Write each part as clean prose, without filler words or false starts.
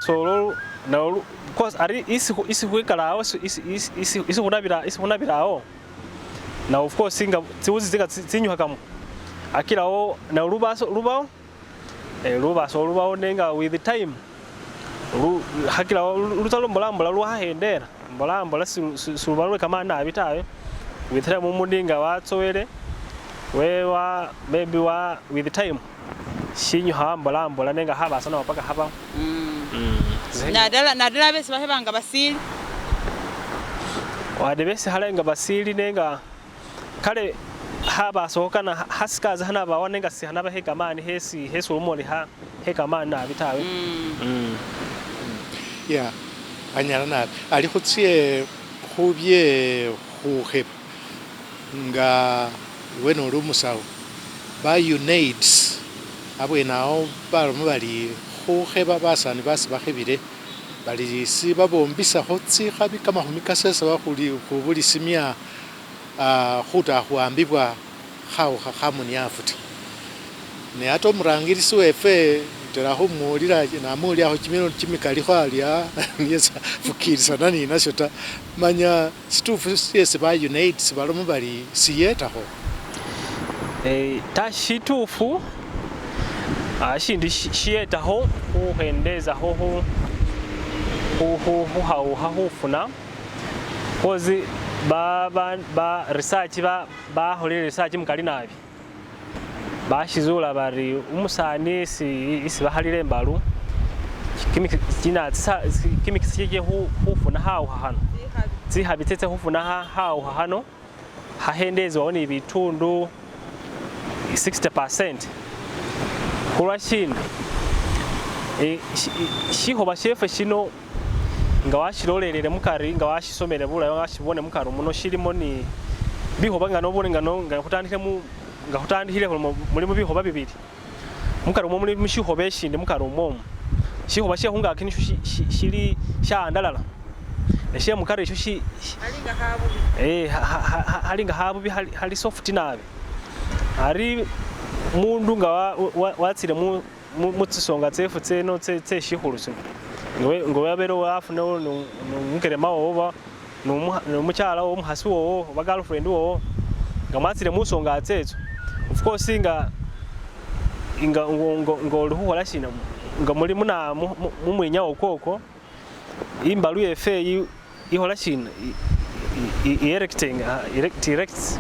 So now because ari isi huikala isi hunabirao now of course singa tiuzi zinga tinyuha kamu akilao na rubao rubao nenga with the time hakilao rutalo mbolambula ruhahendera mbolambula subalwe kama na bitawe with time mundinga watsowere wewa maybe wa with the time shinyuha mbolambula nenga haba sana paka haba nadala bese bahebanga basili wade bese halenga basili nenga kale haba sokana haskaza hana ba wanenga si hana ba hekamani hesu umoli hekamani na bitawe yeah anyala na ali khutsie khubye khuhe nga weno rumusawo ba unite abwenao balomo bali khuheba basani basi bakhebile bali si babombisa khotsi khabi kamahumi kasesa bakhuli khubuli simya khuta khuambibwa khawo khamuni afuti ne ato murangirisi wefe tera khumulira namuli aho kimeno kimikali khwalya niyesa fukirisa nani nasota manya situfu siyese ba unite balomo bali siyeta ho ta shitufu ashindi shiyeta ho uhendeza ho hufuna kozi ba research ba holi research mukali nabi bashizula bari umusani isi bahalire Imbalu kimikisije hufuna hawo hano zihabitetse hufuna hawo hano hahendezwa oni bitundu 60% kurashina shihoba shefe shino ngawashirolelele mukari ngawashisomere bula ngashibone mukari muno shirimo ni bihoba ngano ngakutandikire muri mu bihoba bibiri mukari muri mushihoba eshinde mukari umomo shihoba shehunga akini shiri shandalala neshe mukari sho shi halinga habu hali soft nabe ari mundu nga watsire mutsonga tsefutse no tse shihuluso ngo yabero wafu no mukerema woba no muchala wo muhasi wo ba girlfriend wo ngamatsire musonga atsetso of course inga ruhuhola shina nga muri muna mumwenya okoko Imbalu yefe ihola shina erects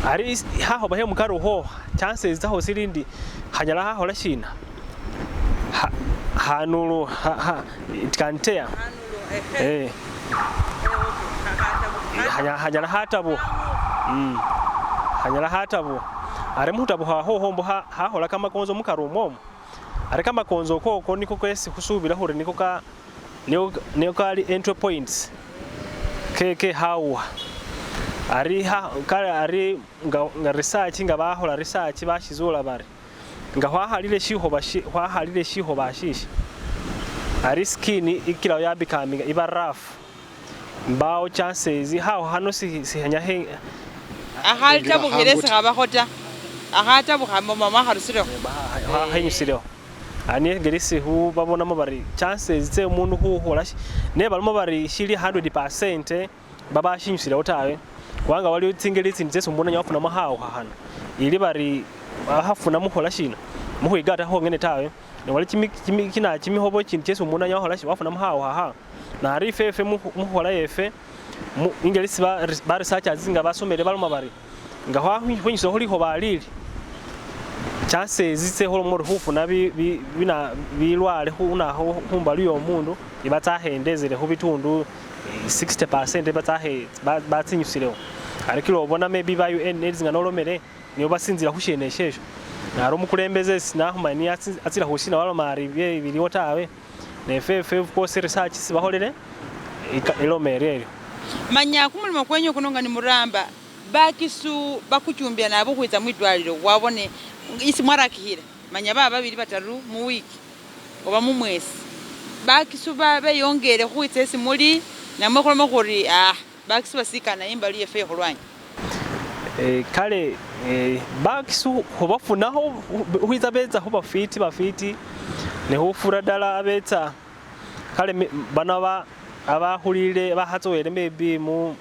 ari haho bahe mukaruho chances zaho sirindi hanyala hahola shina hanulu itkantea hanyala hatabu hanyala hatabu ari mutabu hombo hahola kama konzo mukarumo ari kama konzo koko niko kwesi kusubira hore niko kali entry points ke hawa ari nga research nga bahola research bashizula bari nga hwahalile shihoba shishi ari skin ikila yabikaminga iba rough mbao chances hawo hano si hanya he ahalta buhirese ngabahota ahata buhamba mama harusiro hanyusiro ani gerisi hu babona mabari chances ze umuntu huhola ne balimo bari shiri 100% baba shinyusira otawe wanga wali utsingeli tsinze umbona nyafuna mahawo hahana ili bari hafuna muhola shina muhigata ho ngene tawe ne wali kimi hobo kintu cyese umbona nyahola shi wafuna mahawo haha na ari fefe muhola yefe ingelisi ba research azinga basomere baluma bari nga hwanyuso holi ho balili chances zitse holo muri hufuna bina bilwale unaho Imbalu yo mundu ibatahendezere ho bitundu 60% batsinyusireho ariko ubona maybe ba UN nezinga nolomere niyo basinzira husheneshesho naro mukulembeze sinahumani atsira husina walo mari biri otawe ne FF of course research sibaholere ilomere manya kumulimo kwenyo kunonga ni muramba bakisu bakuchumbya nabo kwita mwidwaliro wabone isi mwarakihira manya baba biri bataru mu wiki oba mu mwezi bakisu babe yongere kwita isi muri namwe koloma kuri bakisu basikana Imbalu yefe holwanya kale bakisu hobafunaho uhita beza ho bafiti ne hufura dala abeta kale bana abahulire bahatsoele maybe mu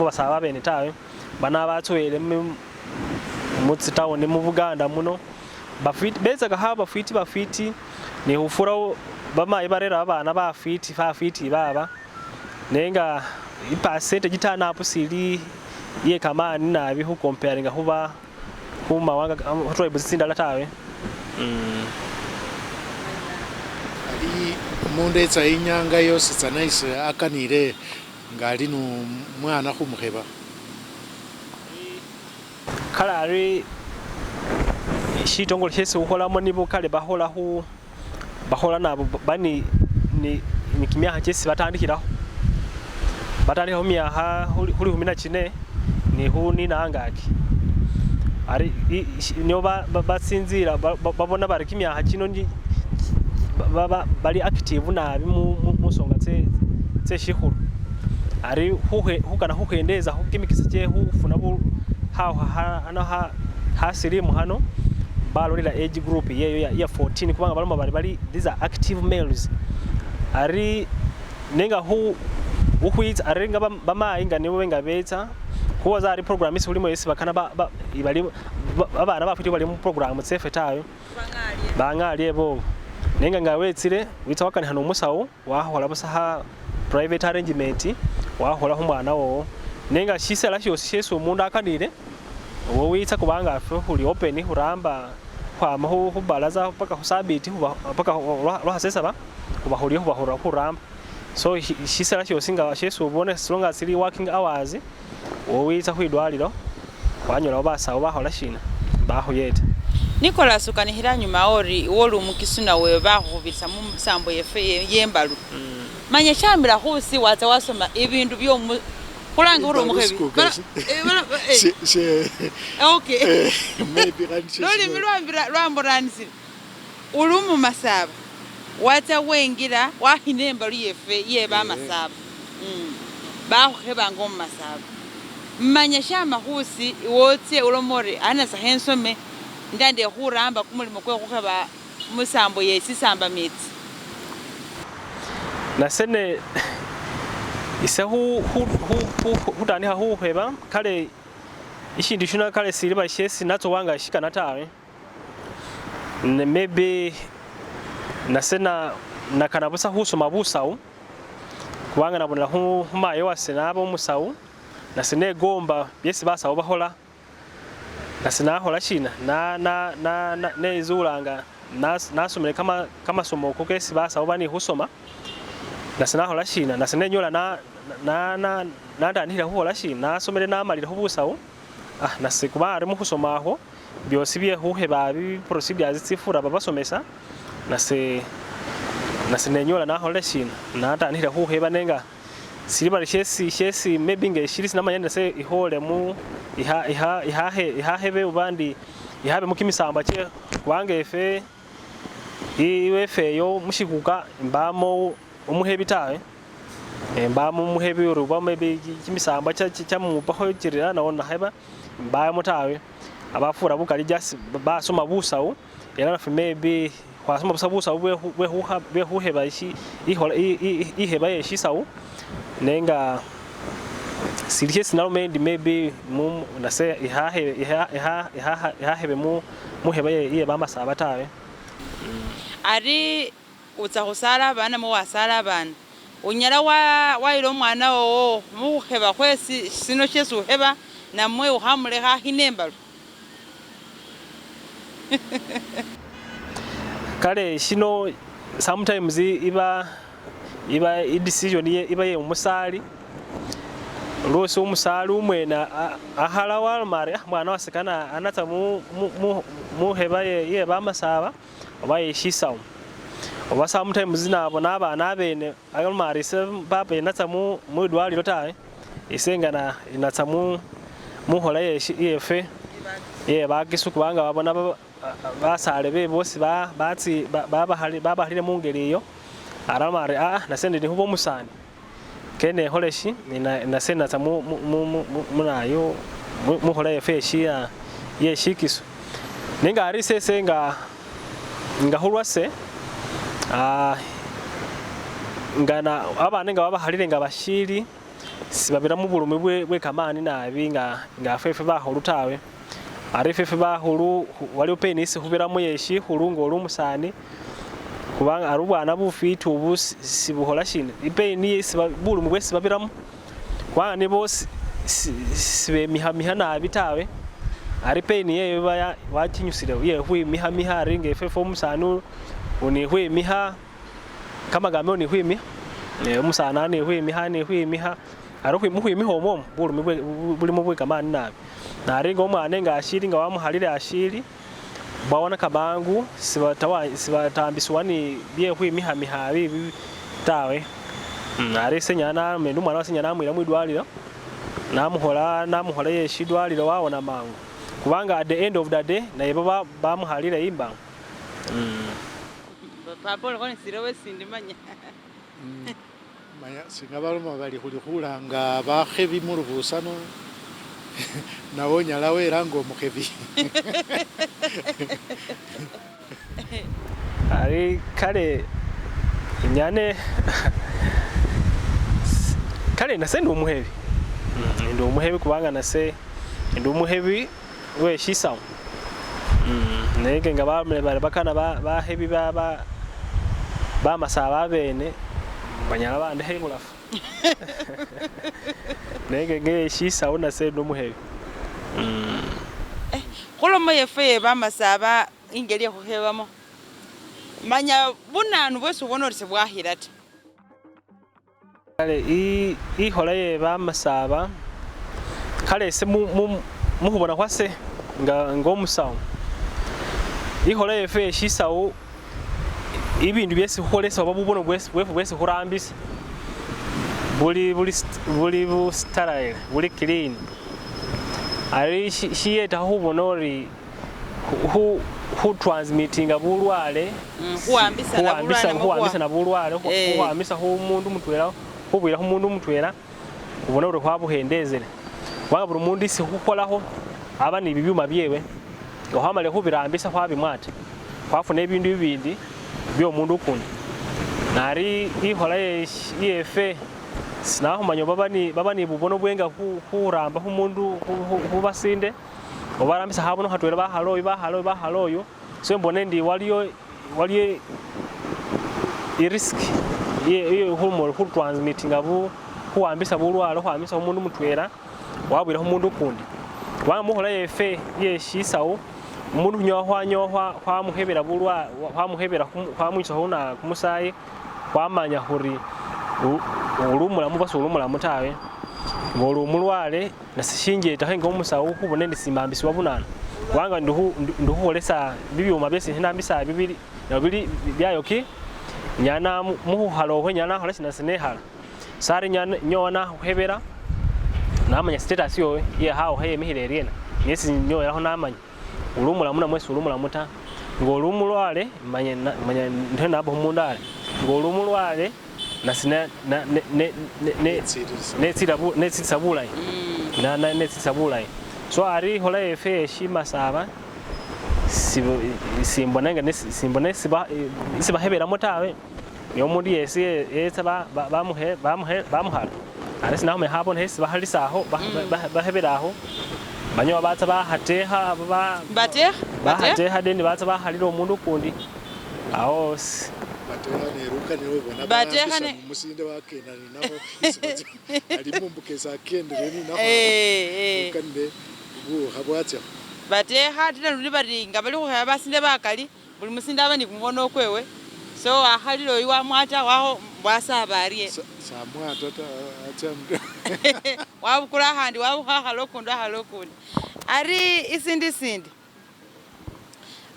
basaba bene tawe bana batsoele mu tsitown mu Buganda muno bafiti bezaga ha bafiti ni hufura bamayi barera abana bafiti baba nenga percentage itanapo sili ye kamani nabi hu comparing huba huma wanga tribe zindala tawe ali mundu etsa inyanga yose tsanaise akanire ngali no mwana khumukheba kalari shitongole shese ukholamo nibo kale bahola nabo bani ni kimyaha chesi batandikiraho miyaha huli 14 ni huni nangaki ari niyo batsinzira babona bari kimyaha kino bali active nabi musonga tse shihuru ari hukana huhendeza hukimikisa che hufuna bu ha sirimu hano balolera age group yeyo ya 14 kubanga baloma bali these are active males ari nenga uhwitsa arenga bamainga nibo benga betsa kuwa za ari program isi ulimo yesi bakana ibali abana bafite bali mu program tsefe tayo bangalie bo nenga ngawetsire witsa wakani hano musawo wahola busaha private arrangement wahola humwana wo nenga shisela shose umuntu akanire wo witsa kubanga huli open huramba kwa mahu hubalaza paka husabiti paka rohasesa ba kubahuriye hubahura kuramba so shisela shose nga shesu ubone as long as really working hours wo witsa kwidwaliro wanyola basawo bahola shina bahuyeta Nicholas ukanihira nyuma ori wolu mukisuna we bahubisa mu sambo yembalu manya chambira husi waza wasoma ibindu byo kulanga uri umuhebi okay maybe ranchi loli milwambira lwamburanisi uri mu masaba waza wengira wahinembalu yeba masaba bahuheba ngo mu masaba manya shama husi wotse uromore anasa hensome ndande huramba kumulimo kwe kukhaba musambo yesisamba mitsi nasene ise hutani huheba kale ishindi shuna kale siliba shesi nato wanga shikana tawe maybe nasena nakanabusa husoma busau kubanga nabonera humayo wasenabo musau nasene gomba yesi basawo bahola nasina hola shina na nezulanga nasomere kama somo ko kesi basawo bani husoma nasina hola shina nasine nyola na ndanira hola shina nasomere namalira hubusawo nasikuba ari mu husoma aho byosi bye huheba bi procedures tsifura babasomesa nasine nyola na hola shina ndanira huheba nenga silibali shesi maybe nge shirisi namanyanda se ihole mu ihahebe ubandi ihabe mukimisamba che wange efe iwefe yo mushikuka mbamo umuhebi tawe mbamo umuhebi uruba maybe kimisamba cha mubaho kirira naona heba mbamo tawe abafura bukali just basoma busawo era maybe kwasoma busabusa we huheba ishi ihole iheba yeshisawo nenga silike sinalomendi maybe nase ihahebe muheba ye bamasaba tawe ari utsahusala abana mu wasala abana unyala wairo umwana wo muheba kwesi sino chesu heba namwe uhamule ha hinembalu kale shino sometimes iba decision iba ye umusali lose umusali umwena ahala walmari mwana wasekana anata mu heba ye bamasaba obaye shisawo oba sometimes nabo nabana bene almari se baba inata mu dwali tawe isengana inata mu hola yefe ye bagisuku banga babona basale be bose baba halire mu ngeri yo aramare nasende ni hubo musani kene holeshi nasenda ta munayo muhola yefeshi ye shikiso ninga ari sese nga hulwase ngana abana nga babahalire nga bashiri sibabira mu bulumi bwe kamani nabi nga fefe bahulu tawe ari fefe bahulu wali penisi hubira mu yeshi hulungo olumusani kubanga ari ubwana bufite ubu sibuhola shine ipeni bulumi bwe sibabiramu kwa nibo sibe miha nabi tawe ari peni ye wakinyusire ye hwimiha ari nga fefe omusani uni hwimiha kama gambe uni hwimiha umusana ni hwimiha ari hwimiha omwo bulimi bwe kamani nabi nari ngo mwana nga ashiri nga wamuhalire ashiri bawona kabangu sibatambiswa ni bye hwimiha bibi tawe ari senyana mendu mwana wasenyana mwira mwidwaliro namuhola yeshidwaliro wawona mangu kubanga at the end of the day naye bamuhalire imba papa ko nsirowe sindimanya manya singabaloma bali hulihulanga bahebi mu rubusano nawo nyalawe erango omuhebi ari kale nyane kale nase ndi umuhebi kubanga nase ndi umuhebi weshisawo nege nga bamule bakana bahebi bamasaba bene banyala bande hengulafu nege ngeshisawo nase ndi umuhebi kholomo yefe bamasaba ingeli khuhebamo manya bunanu bwesi ubona ori sebwahira ta kale ihola ye bamasaba kale se muhubona kwase ngomusawo ihola yefe yeshisawo ibindu byesi kholesa babubono bwesi khurambisa buli sterile buli clean ari shiyeta hubona ori hu transmittinga bulwale huwambisa na bulwale huwambisa humundu mutwela hubwira humundu mutwela ubona uri hwabuhendezele wanga buri mundu isi hukholaho aba ni bibyuma byewe ohamale hubirambisa hwabimwata hwafuna ebindu bibindi byomundu ukundi nari ihola yefe sinahumanya baba ni bubono bwenga huramba humundu hubasinde obarambisa habono hatwela bahaloyo so mbone ndi waliyo irisk ye humor hu transmitting abu huambisa bulwalo huambisa umundu mutwela wabwira umundu ukundi wanga muhola yefe yeshisawo umundu nyohwa hwamuhebera bulwa hwamuhebera hwamwica huna kumusayi hwamanya huri ulumulamu basi ulumulamu tawe ngoli umulwale nasishinjeta henga umusawo hubone ndisimambiswa bunana wanga nduhuholesa bibyuma byesi hinambisa bibili byayoki nyana muhuhalohwe nyana hola sinasenehala sari nyona huhebera namanya status yowe ye hawo heye mihireriena nyesi nyoyeraho namanya ulumulamu na mwesi ulumulamu ta ngoli umulwale manya nthe nabo humundale ngoli umulwale nasina netsitsabulai netsitsabulai so ari hola yefe shimasaba simbonanga sibaheberamo tawe niyo mundu yesi yetsa bamuhala ari sinahume habona hesi bahalisaho baheberaho banyowa batsa bahateha bahateha deni batsa bahalira omundu ukundi aho musinde wakenani naho alimumbukeza akendereni naho ukande habwatya bateha tena luli baringa bali khuheba basinde bakali buli musinde abani kumubono kwewe so ahaliro iwa mwata waho bwasabarie samwata atamda wabukura handi wabuhahalokundi ari isindi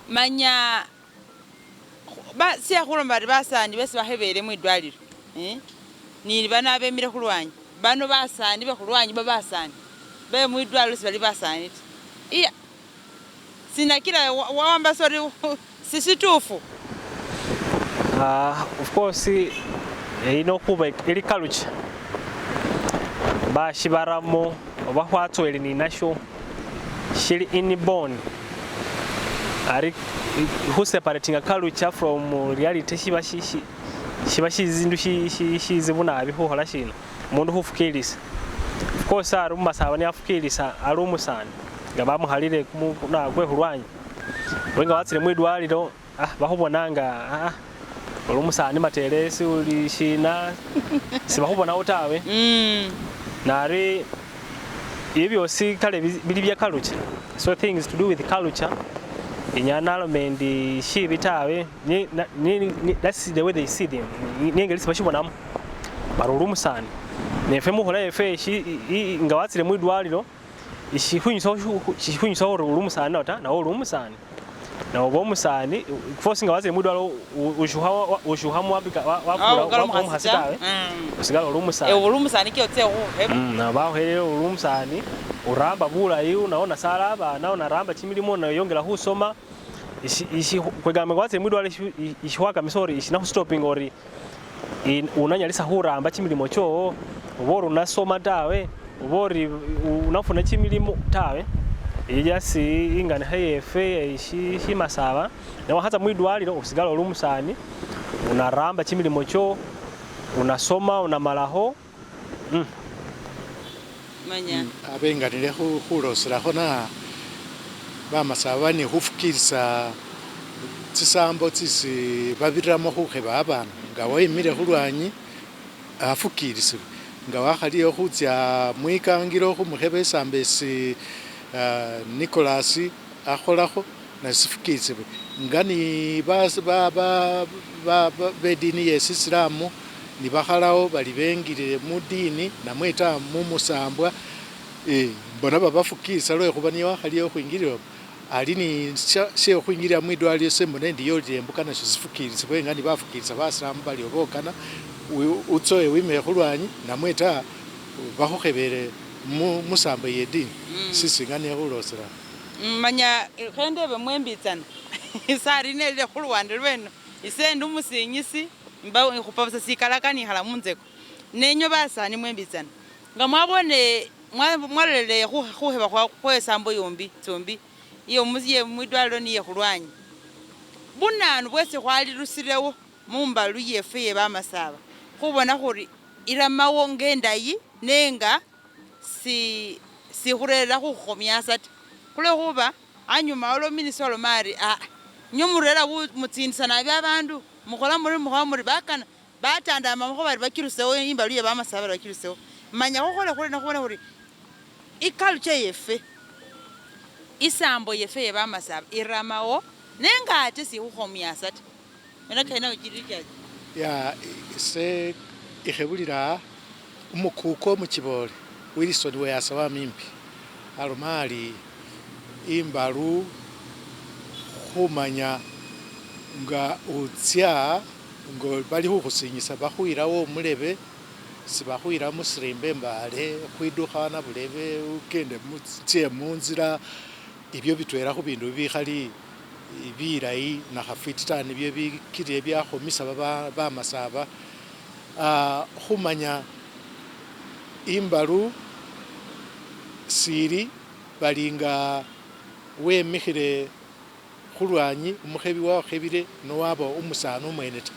manya siya khulomba bari basani besi bahebere mu idwaliro ni bana bemire khulwanyi bano basani be khulwanyi babasani be mu idwaliro sibali basani iya sinakira wamba sori sisitufu of course kuba ili culture bashibaramo bahwatwele ni nasho shiri inborn ari who separating a culture from reality shiba shiba shizindu shizibu nabi khukhola shina umundu khufukilisa of course ari umasaba niafukilisa ali umusani nga bamukhalile kwe khulwanyi wenga watsile mwidwalilo bakhubonanga uli umusani matelesi uli shina sibakhubonawo tawe nari ibyo byosi kale bili bya culture so things to do with culture inyana mendi shibi tawe that's the way they see them ningeli sibashibonamo baruri umusani nefe muhola efe nga watsile mwidwalilo ishikhunyisa uri uli umusani nawo uli umusani nawo bomusani force nga watsile mwidwalilo ushuhamu wafula umuhasi tawe usigala uli umusani uli umusani kyotse khuheba nabahuhelele uli umusani uramba bulayi unaona sala abana unaramba chimilimo nayongela khusoma kwegamba nga watsile mwidwalilo ishihwakamisa ori ishinakhustoping ori unanyalisa khuramba chimilimo chowo uba ori unasoma tawe uba ori unafuna chimilimo tawe ijasi inganikha yefe shimasaba nawakhatsa mwidwalilo usigala uli umusani unaramba chimilimo cho unasoma unamalaho manya abenganile khuloselakho na bamasaba ni khufukilisa tsisambo tsisi babiriramo khukheba abana nga wayimile khulwanyi afukilisibwe nga wakhaliyo khutsya mwikangilo khumukheba esambo esi Nicholas akholakho nasifukilisibwe nga ni bedini yesisilamu nibakhalawo bali bengile mudini namwe ta mumusambwa mbona babafukilisa lwekhuba niyo wakhaliyo khwingililo ali ni shekhwingilila mwidwalilo sembona ndiyolile embuka nasho sifukilisibwe nga nibafukilisa basilamu balio bokana utsoye wimile khulwanyi namwe ta bakhukhebele musambo yedini sisi nga nekhulosela manya khendebe mwembitsana isari nelile khuluwande lweno ise ndi umusinyisi mba khupasa sikalakanikhala munzeko nenyo basani mwembitsana nga mwabone mwalolele khuheba khwesambo yombi tsombi iyo musiye mwidwalilo niye khulwanyi bunanu bwesi khwalirusilewo mumbalu yefe yebamasaba khubona khuri iramawo ngendayi nenga sikhurera khukhomyasa ta khulekhuba anyuma walo minisita olomari nyomurera mutsindisa nabi abandu mukhola muri bakana batandama mukho bari bakirusewo imbalu yebamasaba bari bakirusewo manya khokhole khulena khubona khuri iculture yefe isambo yefe yebamasaba iramawo nenga ate sikhukhomyasa ta ena kaina ukirikyaje ya se ikhebulira umukuko mukibole Wilson we asaba mimpi alomali imbalu khumanya nga utsya ngo bali khukhusinyisa bakhwirawo mulebe sibakhwira musirimbe mbale khwidukha na bulebe ukende mutsie munzira ibyo bitwera khu bindu bikhali bilayi na khafititani byo bikiriye byakhomisa bamasaba khumanya imbalu siri balinga wemikhile khulwanyi umukhebi wakhebile nowaba umusani umwene ta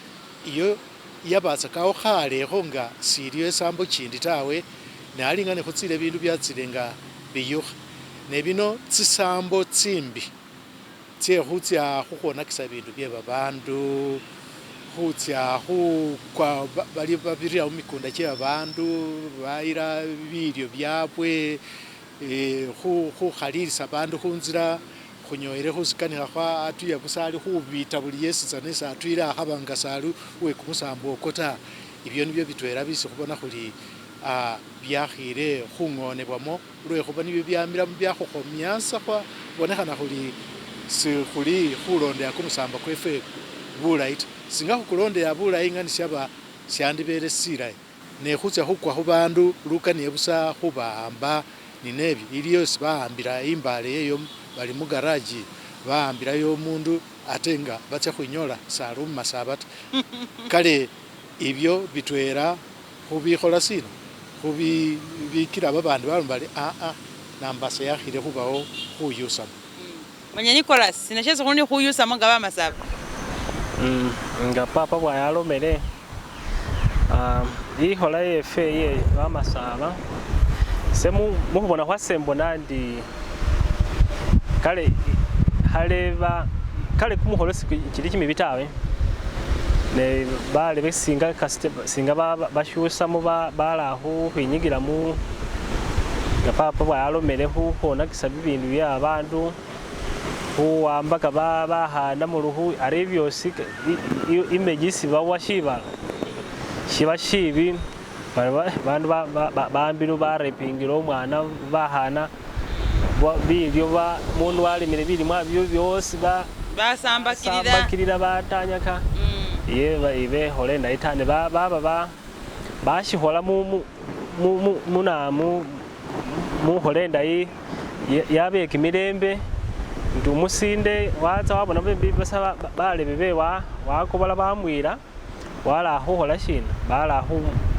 iyo yabatsakawo khalekho nga siliyo esambo chindi tawe nalinga nekhutsile bindu byatsile nga biyukha nebino tsisambo tsimbi tsekhutsya khukhwonakisa bindu bye babandu khutsya khukwa bali babirira mumikunda kye babandu bayira bilyo byabwe khukhalilisa bandu khunzira khunyoyele khusikanikha khwa atuya busali khubita buli yesitsana esi atuyile akhabanga sali wekumusambo oko ta ibyo nibyo bitwera bisi khubona khuli byakhile khung'onebwamo lwekhuba nibyo byamilamo byakhukhomyasa bonekhana khuli sikhuli khulondela kumusambo kwefe bulayi ta singa khukulondela bulayi nga nisyaba syandibele silayi nekhutsya khukwa khubandu lukaniye busa khubahamba ninebyo iliyo sibahambila imbale yeyo bali mugaraji bahambilayo omundu ate nga batsya khwinyola sali mumasaba ta kale ibyo bitwera khubikhola sina khubikila babandu balomba bali nambasa yakhile khubawo khuyusamo manya Nicholas sinashese khuni khuyusamo nga bamasaba nga papa bwayalomele ihola yefe ye bamasaba se muhubona hwasembo nandi kale haleba kale kumuholo sikiri kimi bitawe ne bale besinga singa bashyusa mu balaho hwinyigira mu gapapa bwalomere hona kisabi bintu by'abantu huwambaga bahana mu ruhu ari byose imegisi bawashiba shiba shibi bantu bambiru barepingiro umwana bahana bibyo muntu walimire biri mwabyo byose basambakirira batanyaka yeba ibe holenda itane bashihola mu holenda yabeka imirembe ndi umusinde waza wabona basa balebe wakobola bamwira wala hohola shina bala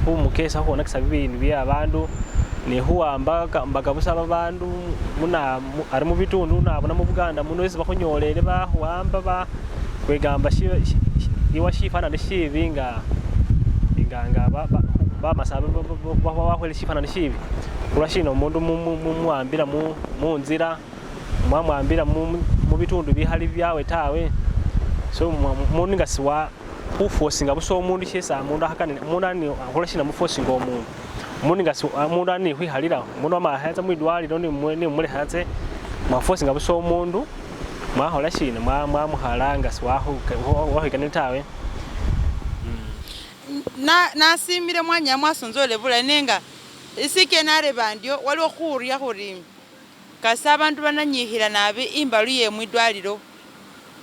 humukesa hona kisaba ibintu by'abantu ni huwamba mbaga busaba abantu ari mu bitundu nabona mu Buganda muno wese bakunyolere bahuwamba kwegamba iwa shifana nishibi nga bamasaba bahwele shifana nishibi urashina umuntu muambira mu nzira mwamwambira mu bitundu bihali byawe tawe so umuntu ngasiwa ufosinga buso umuntu shesa umuntu hakane umuntu ani akolashina mu fosinga umuntu ngasi umuntu ani hwihalira umuntu amahaza mu idwaliro ni muri hatse mwafosinga buso umuntu mwaholashina mwamuhalanga wahikane tawe nasimire mwanya mwasonzole bula nenga isike nare bandio waliwo khuriya khuri kasa abantu bananyihira nabi Imbalu ye mwidwaliro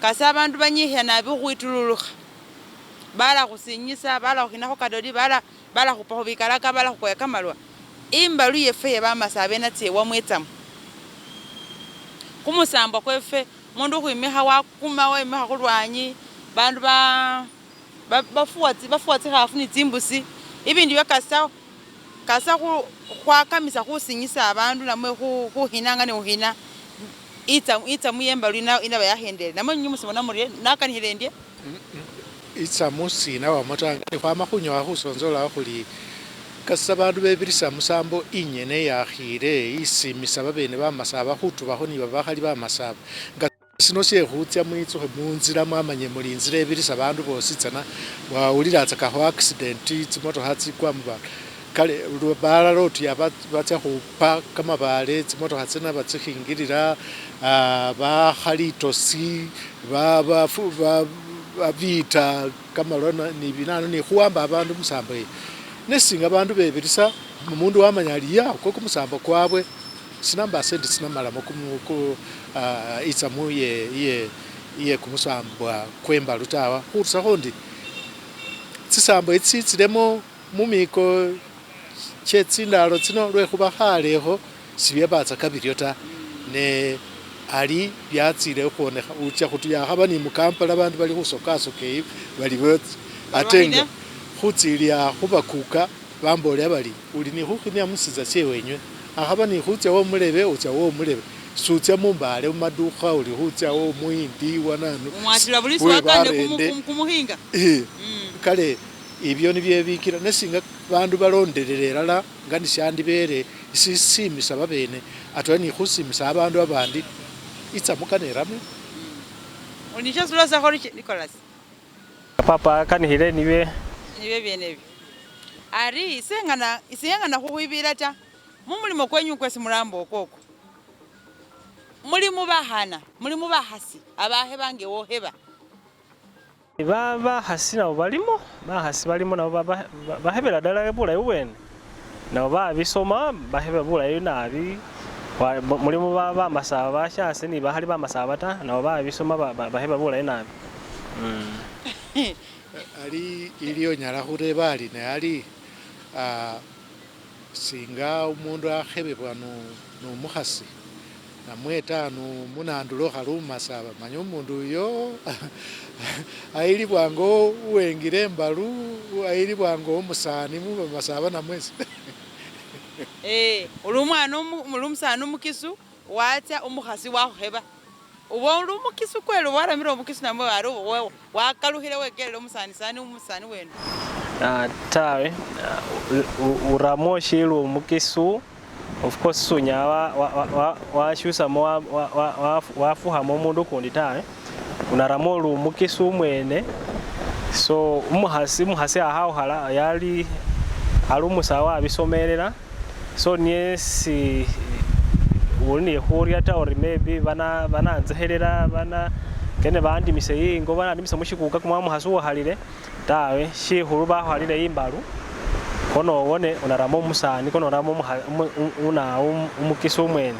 kasa abantu banyihira nabi khwitululukha bala khusinyisa bala khukhinaho kadodi bala khupaho bikalaka bala khukoya kamalwa Imbalu yefe ye bamasabe natse wamwetsamu kumusamba kwefe mundu khwimiha wakuma wemiha khulwanyi bandu bafuwatsi hafu ni tsimbusi ibindi byakasa khwakamisa khusinyisa abantu namwe khuhinanga ne uhina itsa muyembalu ina bayahendele namwe nyumusibona muri nakanihile ndye itsa musina wa matanga kwama khunyowa khusonzola khuli kasa bandu bebirisa musambo inyene yakhire isimisa babene bamasaba khutubaho ni babakhali bamasaba sino shekhutya mwitso munzira mwamanye muri inzira ebirisa bandu bositsana wawuliraza kaho accident tsimoto hatsikwa mubantu kale bala roti yabatya khupa kamabale tsimoto hatsena batsikhingirira bakhalitosi babita kamalona ni binano ni khuwamba abantu musambo nesinga abantu bebirisa umundu wamanya aliya uko kumusambo kwabwe sinamba sendi sinamala ku itsamu ye kumusambwa kwembalu tawa khurisa khondi tsisambo itsitsilemo mumiko chetsindalo tsino lwekhuba khaleho sibyabatsa kabiryo ta ne ali byatsile khonekha utya khutu yakhaba ni mukampala abantu bali khusokasoke bali atenga khutsilya khubakuka bambolya bali uli ni khukhinya musiza chewenywe akhaba ni khutya wo mulebe utya wo mulebe sutya mumbale mumadukha uli khutya wo muindi wananu umwatira bulisi wakande kumuhinga kale ibyo nibye bikira nesinga bandu balonderera la ngandi shandi bere isisimisa babene atwa ni khusimisa abantu abandi itsamukanerame onisha sulosa khori Nicholas papa kanihile nibe byenebi ari isengana khukhwibira ta mumulimo kwenyu kwesi murambo okoko mulimu bahasi abahe bange woheba bahasi nabo balimo bahasi balimo nabo bahebera dala bulayi bwene nabo babisoma bahebera bulayi nabi mulimu bamasaba bashase ni bahali bamasaba ta nabo babisoma bahebera bulayi nabi ali iliyo nyala khureba ali ne ali singa umundu akhebebwa n'umukhasi namweta munandulo khali umasaba manya umundu uyo ayilibwango uwengile Imbalu ayilibwango umusani mu bamasaba namwesi uli umwana umusani umukisu watya umukhasi wakheba ubo uli umukisu kweli waramira umukisu namwe wakaluhile wekelele umusani wenu tawe uramo shilu mukisu of course sunya washyusamo wafuhamo umundu ukundi tawe unaramo lu mukisu mwene so umuhasi ahawuhala yali ali umusawo abisomerera so niesi uli khurya ta or maybe bananzeherera bana kene bandimise yingo banandimise mushikuka kumwa muhasi uhalile tawe shihulu bahalile Imbalu kono wone unaramo umusani kono ramo una umukisu umwene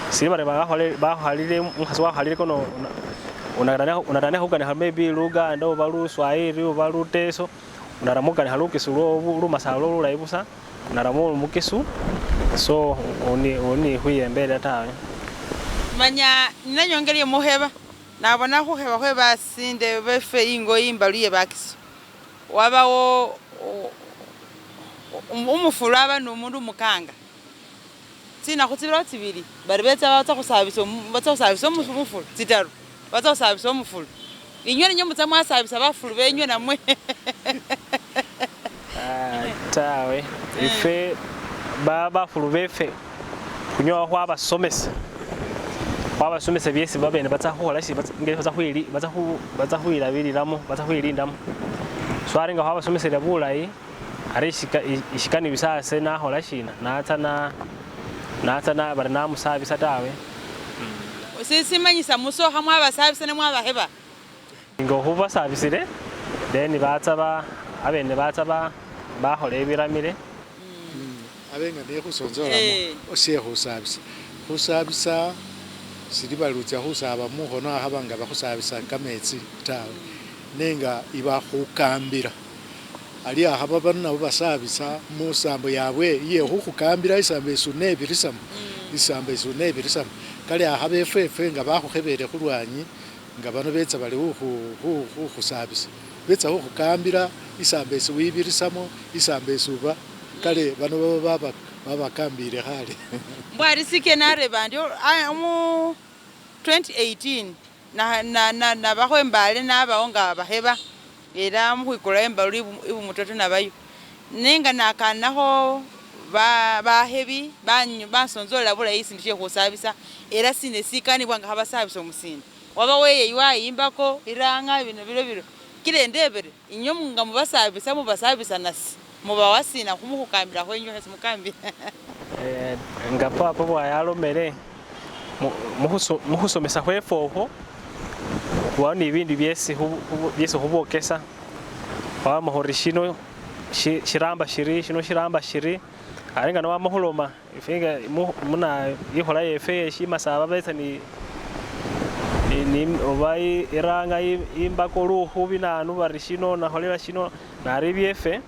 sibare bahalile umuhasi wahalile kono unadane hugane maybe Luganda oba Luswahili oba Luteso unaramugane halukisu lu masalo lulaibusa unaramo umukisu so oni huyembele tawe manya ninanyongelie muheba nabona kuheba kwe basinde befe ingo Imbalu ye bakisu wabawo umufulu abantu umuntu mukanga sina kutsibira tsibiri bari betsa batsakusabisa umufulu tsitaru batsakusabisa umufulu inywe nyo mutsamwa asabisa bafulu benywe namwe tawe ife bafulu befe kunyowa kwa basomesa byesi babene batsahuhola shi ngeli batsahuilabiramo swari nga habasomesera bulayi ari ishikani bisase nahola shina natana bari namusabisa tawe sisimanyisa muso hamwe abasabisa ne mwabaheba ngo huba sabisire then abene batsa bahola ebiramire abenga ne khusonzolamo oshe khusabisa sili balutsa khusaba muhono ahabanga bakhusabisa kametsi tawe nenga iba khukambira ali ahaba bana basabisa musambo yabwe ye khukambira isambe sunebirisamo kali ahabe efefe nga bakhukhebere khulwanyi nga bano betsa bali khusabisa betsa khukambira isambe suwibirisamo isambe suba kale bano babakambire khale mbwari sikenare bandi mu 2018 na bakhwembale nabaonga baheba era mukhwikola Imbalu ibumutoto nabayo nenga nakanaho bahebi basonzola bulayi isindu shekhusabisa era sine sikani bwanga habasabisa omusinde waba weye iwayimbako iranga bino biro kirendebere inyo nga mubasabisa nasi mubawasina khumukhukambira khwenyo hesi mukambira nga papa bwayalomere mukhusomesa khwefokho wani ibindi byesi hubokesa wamahori shino shiramba shiri arenga no wamahuloma ifinga muna ihola yefe shimasaba betsa ni obai iranga imbako ruhu binanu bari shino na holela shino nari byefe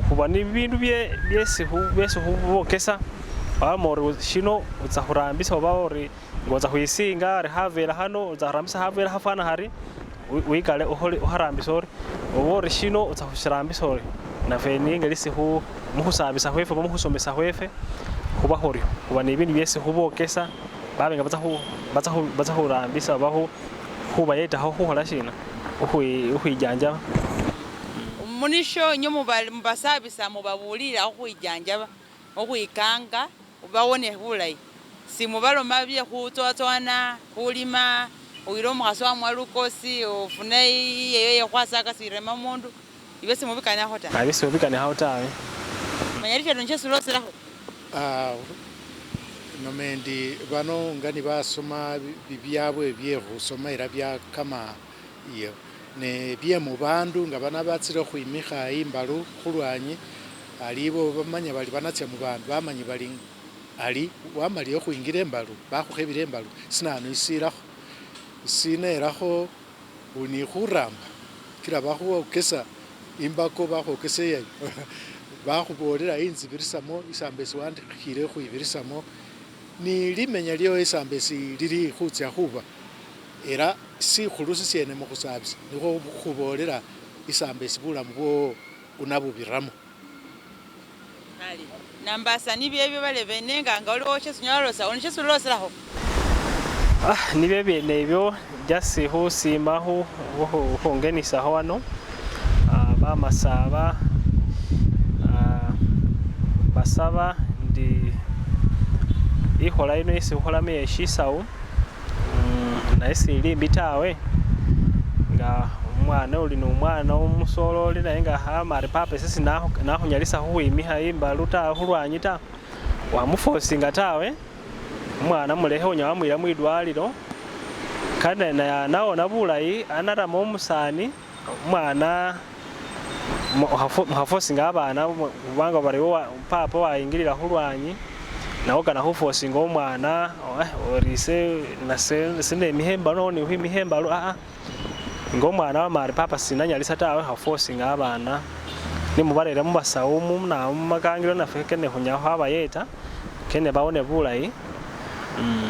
kuba n'ibintu byesi hubokesa wamahori shino utsahurambisa obawori ngoza huisinga ari havera hano uzaharambisa havera hafana hari wikale uharambisori obori shino utsahushirambisori nafe ningelisi muhusabisa hwefe muhusomesa hwefe kuba horio kuba n'ibindi byesi hubokesa babenga batsahurambisa baho huba yeta ho hola shina uhwijanja munisho nyo mubasabisa mubabulira uhwijanja uhwikanga ubawone bulayi simubaloma bye khutsotswana khulima uiro mukhasi wamwa lukosi ofune yeyo yekhwasaka sirema mundu ibe simubikanaho ta abisi ubikanaho tawe manyalisha nje suloseraho nomendi bano ngani basoma bibyabwe bye khusoma era bya kama iyo ne bye mu bandu nga bana batsira khwimikha Imbalu khulwanyi alibo bamanya bali banatya mu bandu bamanyi bali ali wamaliyo khwingira Imbalu bakhukhebira Imbalu sinano isirakho sinerakho uni khuramba kila bakhwokesa imbako bakhwokeseye bakhubolera inzibirisamo isambesi wandikhile khwibirisamo ni limenya lyo isambesi lili khutsya khuba era sikhulusi syene mukhusabisa nikho khubolera isambesi bulamu bwo unabubiramo nambasa nibyebyo balebe nenga nga oliwo kyesunyalosa oni kyesuloseraho nibyo nebyo jasi husimaho hongenisaho wano mama saba basaba ndi ikhola ino isi ukholamo yeshisawu naye silimbi tawe nga umwana uli n'umwana umusololi naye nga amari papa sisi nakhunyalisa khukhwimikha Imbalu tawe khulwanyi ta wamufosinga tawe umwana mulekhe unyala wamuyila mwidwalilo kandi nawona bulayi anarama umusani umwana mukhafosinga abana kubanga bari papa wayingilila khulwanyi nawo kana khufosinga umwana orise sinemiha Imbalu nikhwimikha Imbalu nga umwana wamari papa sinanyalisa tawe khafosinga abana nimubarera mubasawu mumakangilo naffe kene khunyala khwabayeta kene bawone bulayi.